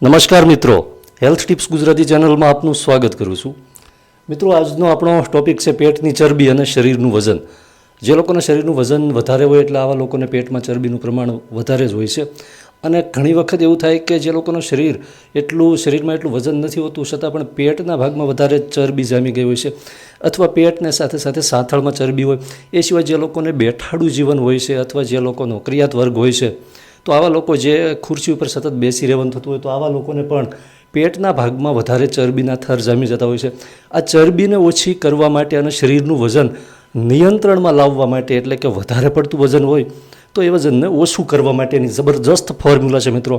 નમસ્કાર મિત્રો, health tips Gujarati ચેનલમાં આપનું સ્વાગત કરું છું. મિત્રો, આજનો આપણો ટોપિક છે પેટની ચરબી અને શરીરનું વજન. જે લોકોના શરીરનું વજન વધારે હોય એટલે આવા લોકોને પેટમાં ચરબીનું પ્રમાણ વધારે જ હોય છે. અને ઘણી વખત એવું થાય કે જે લોકોનું શરીરમાં એટલું વજન નથી હોતું છતાં પણ પેટના ભાગમાં વધારે ચરબી જામી ગઈ હોય છે, અથવા પેટને સાથે સાથે સાથળમાં ચરબી હોય. એ સિવાય જે લોકોને બેઠાડું જીવન હોય છે અથવા જે લોકો નોકરિયાત વર્ગ હોય છે, તો આવા લોકો જે ખુરશી ઉપર સતત બેસી રહેવાનું થતું હોય તો આવા લોકોને પણ પેટના ભાગમાં વધારે ચરબીના થર જામી જતા હોય છે. આ ચરબીને ઓછી કરવા માટે અને શરીરનું વજન નિયંત્રણમાં લાવવા માટે, એટલે કે વધારે પડતું વજન હોય તો એ વજનને ઓછું કરવા માટેની જબરજસ્ત ફોર્મ્યુલા છે મિત્રો.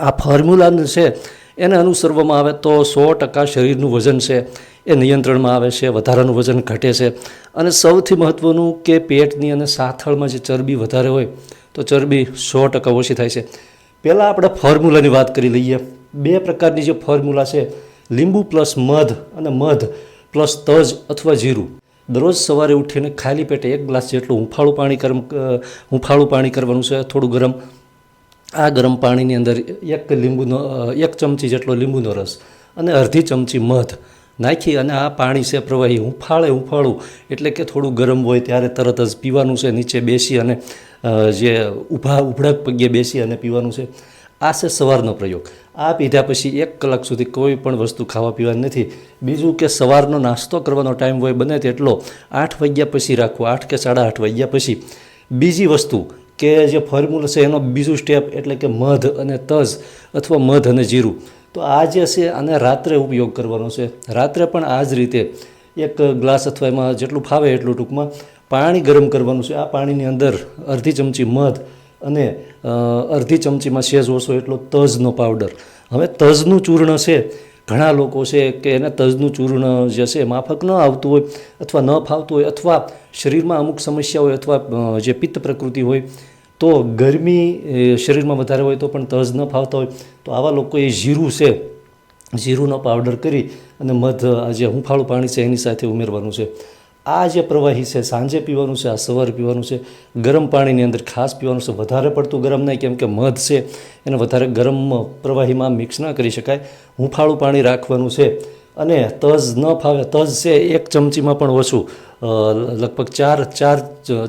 આ ફોર્મ્યુલા છે એને અનુસરવામાં આવે તો 100% શરીરનું વજન છે એ નિયંત્રણમાં આવે છે, વધારાનું વજન ઘટે છે. અને સૌથી મહત્ત્વનું કે પેટની અને સાથળમાં જે ચરબી વધારે હોય તો ચરબી 100% ઓછી થાય છે. પહેલાં આપણે ફોર્મ્યુલાની વાત કરી લઈએ. 2 પ્રકારની જે ફોર્મ્યુલા છે, લીંબુ પ્લસ મધ અને મધ પ્લસ તજ અથવા જીરું. દરરોજ સવારે ઉઠીને ખાલી પેટે 1 ગ્લાસ જેટલું હુંફાળું પાણી કરવાનું છે, થોડું ગરમ. આ ગરમ પાણીની અંદર 1 ચમચી જેટલો લીંબુનો રસ અને અડધી ચમચી મધ નાખી અને આ પાણી છે પ્રવાહી હુંફાળું એટલે કે થોડું ગરમ હોય ત્યારે તરત જ પીવાનું છે. નીચે બેસી અને જે ઉભડાક પગે બેસી અને પીવાનું છે. આ છે સવારનો પ્રયોગ. આ પીધા પછી 1 કલાક સુધી કોઈ પણ વસ્તુ ખાવા પીવાની નથી. બીજું કે સવારનો નાસ્તો કરવાનો ટાઈમ હોય બને તેટલો 8 વાગ્યા પછી રાખવો, 8 કે 8:30 વાગ્યા પછી. બીજી વસ્તુ કે જે ફોર્મ્યુલા છે એનો બીજું સ્ટેપ એટલે કે મધ અને તજ અથવા મધ અને જીરું. તો આ જે છે આને રાત્રે ઉપયોગ કરવાનો છે. રાત્રે પણ આ જ રીતે 1 ગ્લાસ અથવા એમાં જેટલું ફાવે એટલું ટૂંકમાં પાણી ગરમ કરવાનું છે. આ પાણીની અંદર અડધી ચમચી મધ અને અડધી ચમચીમાં સેજ ઓછો એટલો તજનો પાવડર. હવે તજનું ચૂર્ણ છે, ઘણા લોકો છે કે એને તજનું ચૂર્ણ જે છે માફક ન આવતું હોય અથવા ન ફાવતું હોય અથવા શરીરમાં અમુક સમસ્યા હોય અથવા જે પિત્ત પ્રકૃતિ હોય તો ગરમી શરીરમાં વધારે હોય તો પણ તજ ન ફાવતા હોય તો આવા લોકોએ જીરુંનો પાવડર કરી અને મધ જે હુંફાળું પાણી છે એની સાથે ઉમેરવાનું છે. આ જે પ્રવાહી છે સાંજે પીવાનું છે, આ સવારે પીવાનું છે. ગરમ પાણીની અંદર ખાસ પીવાનું છે, વધારે પડતું ગરમ નહીં, કેમ કે મધ છે એને વધારે ગરમ પ્રવાહીમાં મિક્સ ન કરી શકાય. હુંફાળું પાણી રાખવાનું છે. અને તજ ન ફાવે, તજ છે 1 ચમચીમાં પણ ઓછું, લગભગ 4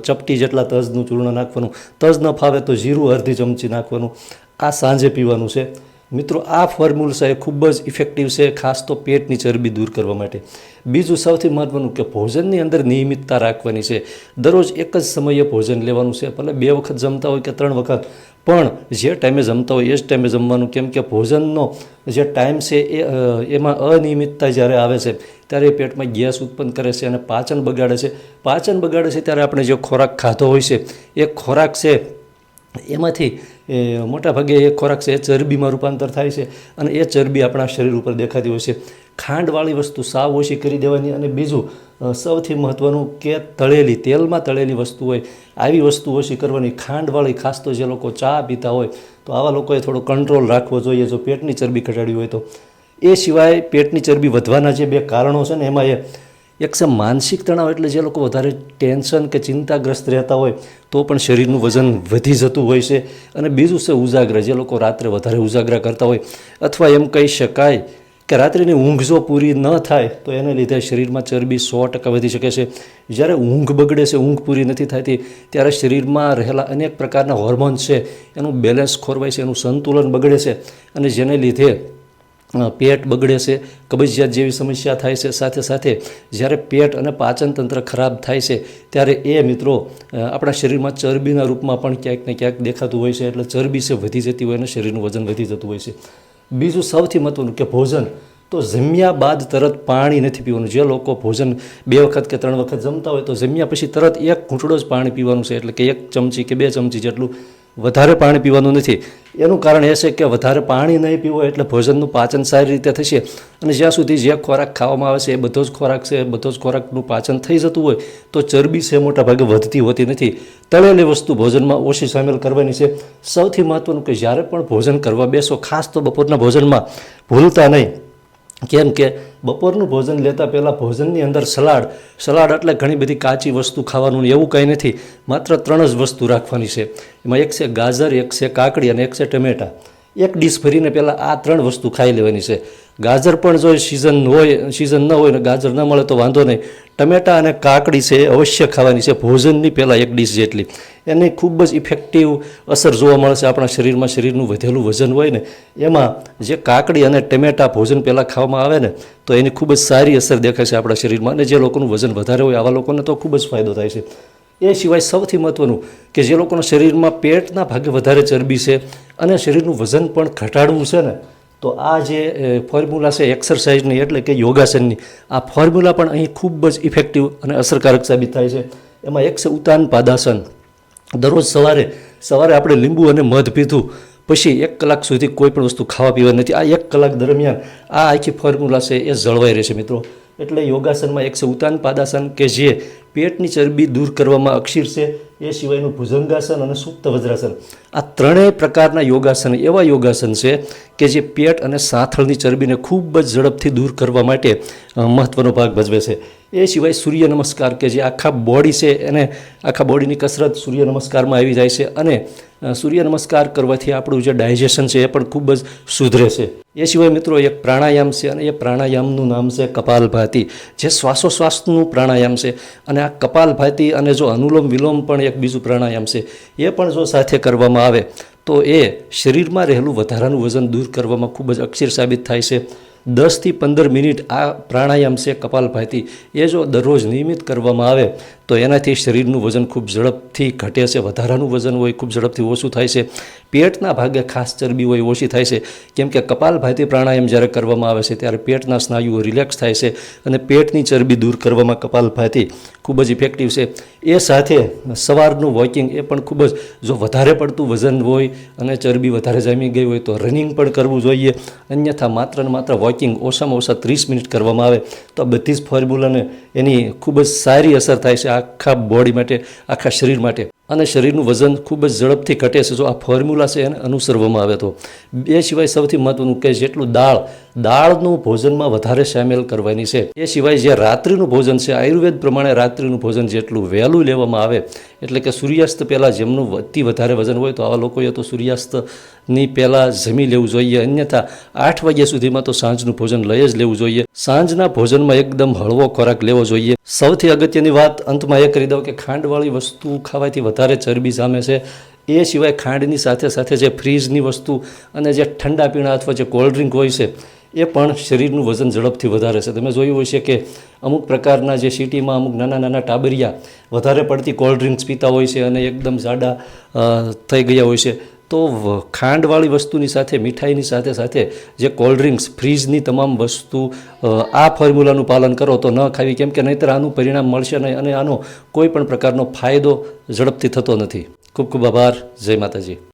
ચપટી જેટલા તજનું ચૂર્ણ નાખવાનું. તજ ન ફાવે તો જીરું અડધી ચમચી નાખવાનું. આ સાંજે પીવાનું છે. મિત્રો, આ ફોર્મ્યુલા એ ખૂબ જ ઇફેક્ટિવ છે, ખાસ તો પેટની ચરબી દૂર કરવા માટે. બીજું સૌથી મહત્ત્વનું કે ભોજનની અંદર નિયમિતતા રાખવાની છે. દરરોજ એક જ સમયે ભોજન લેવાનું છે. ભલે 2 વખત જમતા હોય કે 3 વખત, પણ જે ટાઈમે જમતા હોય એ જ ટાઈમે જમવાનું. કેમ કે ભોજનનો જે ટાઈમ છે એમાં અનિયમિતતા જ્યારે આવે છે ત્યારે એ પેટમાં ગેસ ઉત્પન્ન કરે છે અને પાચન બગાડે છે. ત્યારે આપણે જે ખોરાક ખાધો હોય છે એ ખોરાક છે એમાંથી મોટાભાગે એ ખોરાક છે એ ચરબીમાં રૂપાંતર થાય છે અને એ ચરબી આપણા શરીર ઉપર દેખાતી હોય છે. ખાંડવાળી વસ્તુ સાવ ઓછી કરી દેવાની. અને બીજું સૌથી મહત્ત્વનું કે તેલમાં તળેલી વસ્તુ હોય આવી વસ્તુ ઓછી કરવાની. ખાંડવાળી, ખાસ તો જે લોકો ચા પીતા હોય તો આવા લોકોએ થોડો કંટ્રોલ રાખવો જોઈએ જો પેટની ચરબી ઘટાડવી હોય તો. એ સિવાય પેટની ચરબી વધવાના જે 2 કારણો છે ને એમાં એક છે માનસિક તણાવ, એટલે જે લોકો વધારે ટેન્શન કે ચિંતાગ્રસ્ત રહેતા હોય તો પણ શરીરનું વજન વધી જતું હોય છે. અને બીજું છે ઉજાગરા, જે લોકો રાત્રે વધારે ઉજાગરા કરતા હોય અથવા એમ કહી શકાય કે રાત્રિની ઊંઘ જો પૂરી ન થાય તો એને લીધે શરીરમાં ચરબી 100% વધી શકે છે. જ્યારે ઊંઘ બગડે છે, ઊંઘ પૂરી નથી થતી, ત્યારે શરીરમાં રહેલા અનેક પ્રકારના હોર્મોન્સ છે એનું બેલેન્સ ખોરવાય છે, એનું સંતુલન બગડે છે અને જેને લીધે પેટ બગડે છે, કબજિયાત જેવી સમસ્યા થાય છે. સાથે સાથે જ્યારે પેટ અને પાચન તંત્ર ખરાબ થાય છે ત્યારે એ મિત્રો આપણા શરીરમાં ચરબીના રૂપમાં પણ ક્યાંક ને ક્યાંક દેખાતું હોય છે. એટલે ચરબી છે વધી જતી હોય અને શરીરનું વજન વધી જતું હોય છે. બીજું સૌથી મહત્ત્વનું કે ભોજન, તો જમ્યા બાદ તરત પાણી નથી પીવાનું. જે લોકો ભોજન 2 વખત કે 3 વખત જમતા હોય તો જમ્યા પછી તરત 1 ઘૂંટડો જ પાણી પીવાનું છે, એટલે કે 1 ચમચી કે 2 ચમચી જેટલું, વધારે પાણી પીવાનું નથી. એનું કારણ એ છે કે વધારે પાણી નહીં પીવું એટલે ભોજનનું પાચન સારી રીતે થશે અને જ્યાં સુધી જે ખોરાક ખાવામાં આવે છે એ બધો જ ખોરાકનું પાચન થઈ જતું હોય તો ચરબી છે મોટાભાગે વધતી હોતી નથી. તળેલી વસ્તુ ભોજનમાં ઓછી સામેલ કરવાની છે. સૌથી મહત્ત્વનું કે જ્યારે પણ ભોજન કરવા બેસો, ખાસ તો બપોરના ભોજનમાં ભૂલતા નહીં. કેમ કે બપોરનું ભોજન લેતા પહેલાં ભોજનની અંદર સલાડ એટલે ઘણી બધી કાચી વસ્તુ ખાવાનું, એવું કંઈ નથી. માત્ર 3 જ વસ્તુ રાખવાની છે. એમાં 1 છે ગાજર, 1 છે કાકડી અને 1 છે ટમેટાં. એક ડીશ ભરીને પહેલાં આ 3 વસ્તુ ખાઈ લેવાની છે. ગાજર પણ જો સિઝન ન હોય ને ગાજર ન મળે તો વાંધો નહીં, ટમેટા અને કાકડી છે એ અવશ્ય ખાવાની છે ભોજનની પહેલાં એક ડીશ જેટલી. એની ખૂબ જ ઇફેક્ટિવ અસર જોવા મળશે આપણા શરીરમાં. શરીરનું વધેલું વજન હોય ને એમાં જે કાકડી અને ટમેટા ભોજન પહેલાં ખાવામાં આવે ને તો એની ખૂબ જ સારી અસર દેખાય છે આપણા શરીરમાં. અને જે લોકોનું વજન વધારે હોય આવા લોકોને તો ખૂબ જ ફાયદો થાય છે. એ સિવાય સૌથી મહત્ત્વનું કે જે લોકોના શરીરમાં પેટના ભાગે વધારે ચરબી છે અને શરીરનું વજન પણ ઘટાડવું છે ને, તો આ જે ફોર્મ્યુલા છે એક્સરસાઇઝની એટલે કે યોગાસનની, આ ફોર્મ્યુલા પણ અહીં ખૂબ જ ઇફેક્ટિવ અને અસરકારક સાબિત થાય છે. એમાં એક છે ઉત્તાન પાદાસન. દરરોજ સવારે આપણે લીંબુ અને મધ પીધું પછી 1 કલાક સુધી કોઈ પણ વસ્તુ ખાવા પીવા નથી. આ 1 કલાક દરમિયાન આ આખી ફોર્મ્યુલા છે એ જળવાઈ રહેશે મિત્રો. એટલે યોગાસનમાં એક છે ઉત્તાન પાદાસન કે જે પેટની ચરબી દૂર કરવામાં અક્ષીર છે. એ સિવાયનું ભુજંગાસન અને સુપ્ત વજ્રાસન, આ 3 પ્રકારના યોગાસન એવા યોગાસન છે કે જે પેટ અને સાથળની ચરબીને ખૂબ જ ઝડપથી દૂર કરવા માટે મહત્ત્વનો ભાગ ભજવે છે. એ સિવાય સૂર્ય નમસ્કાર કે જે આખા બોડી છે એને આખા બોડીની કસરત સૂર્ય નમસ્કારમાં આવી જાય છે. અને સૂર્ય નમસ્કાર કરવાથી આપણું જે ડાયજેશન છે એ પણ ખૂબ જ સુધરે છે. એ સિવાય મિત્રો એક પ્રાણાયામ છે અને એ પ્રાણાયામનું નામ છે કપાલભાતિ, જે શ્વાસોશ્વાસનું પ્રાણાયામ છે. અને આ કપાલભાતિ અને જો અનુલોમ વિલોમ પણ એક બીજું પ્રાણાયામ છે, એ પણ જો સાથે કરવામાં આવે તો એ શરીરમાં રહેલું વધારાનું વજન દૂર કરવામાં ખૂબ જ અક્ષીર સાબિત થાય છે. 10 થી 15 મિનિટ આ પ્રાણાયામ છે કપાલભાતિ એ જો દરરોજ નિયમિત કરવામાં આવે તો એનાથી શરીરનું વજન ખૂબ ઝડપથી ઘટે છે. વધારાનું વજન હોય ખૂબ ઝડપથી ઓછું થાય છે. પેટના ભાગે ખાસ ચરબી હોય ઓછી થાય છે. કેમ કે કપાલભાતિ પ્રાણાયામ જ્યારે કરવામાં આવે છે ત્યારે પેટના સ્નાયુઓ રિલેક્સ થાય છે અને પેટની ચરબી દૂર કરવામાં કપાલભાતિ ખૂબ જ ઇફેક્ટિવ છે. એ સાથે સવારનું વોકિંગ એ પણ ખૂબ જ, જો વધારે પડતું વજન હોય અને ચરબી વધારે જામી ગઈ હોય તો રનિંગ પણ કરવું જોઈએ. અન્યથા માત્ર ને માત્ર વોકિંગ ઓછામાં ઓછા 30 મિનિટ કરવામાં આવે તો આ બધી જ ફોર્મ્યુલાને એની ખૂબ જ સારી અસર થાય છે આખા બોડી માટે, આખા શરીર માટે. અને શરીરનું વજન ખૂબ જ ઝડપથી ઘટે છે જો આ ફોર્મ્યુલા છે એને અનુસરવામાં આવે તો. એ સિવાય સૌથી મહત્ત્વનું કે જેટલું દાળનું ભોજનમાં વધારે સામેલ કરવાની છે. એ સિવાય જે રાત્રિનું ભોજન છે આયુર્વેદ પ્રમાણે રાત્રિનું ભોજન જેટલું વહેલું લેવામાં આવે એટલે કે સૂર્યાસ્ત પહેલાં જેમનું વધારે વજન હોય તો આવા લોકોએ તો સૂર્યાસ્તની પહેલાં જમી લેવું જોઈએ. અન્યથા 8 વાગ્યા સુધીમાં તો સાંજનું ભોજન લઈ જ લેવું જોઈએ. સાંજના ભોજનમાં એકદમ હળવો ખોરાક લેવો જોઈએ. સૌથી અગત્યની વાત અંતમાં એ કરી દઉં કે ખાંડવાળી વસ્તુ ખાવાથી વધારે ચરબી જામે છે. એ સિવાય ખાંડની સાથે સાથે જે ફ્રીજની વસ્તુ અને જે ઠંડા પીણા અથવા જે કોલ્ડ ડ્રિંક હોય છે એ પણ શરીરનું વજન ઝડપથી વધારે છે. તમે જોયું હોય છે કે અમુક પ્રકારના જે સિટીમાં અમુક નાના ટાબરિયા વધારે પડતી કોલ્ડ ડ્રિંક્સ પીતા હોય છે અને એકદમ જાડા થઈ ગયા હોય છે. તો ખાંડવાળી વસ્તુની સાથે મીઠાઈની સાથે સાથે જે કોલ્ડ ડ્રિંક્સ ફ્રીજની તમામ વસ્તુ આ ફોર્મ્યુલાનું પાલન કરો તો ન ખાવી. કેમ કે નહીંતર આનું પરિણામ મળશે નહીં અને આનો કોઈ પણ પ્રકારનો ફાયદો ઝડપથી થતો નથી. ખૂબ ખૂબ આભાર. જય માતાજી.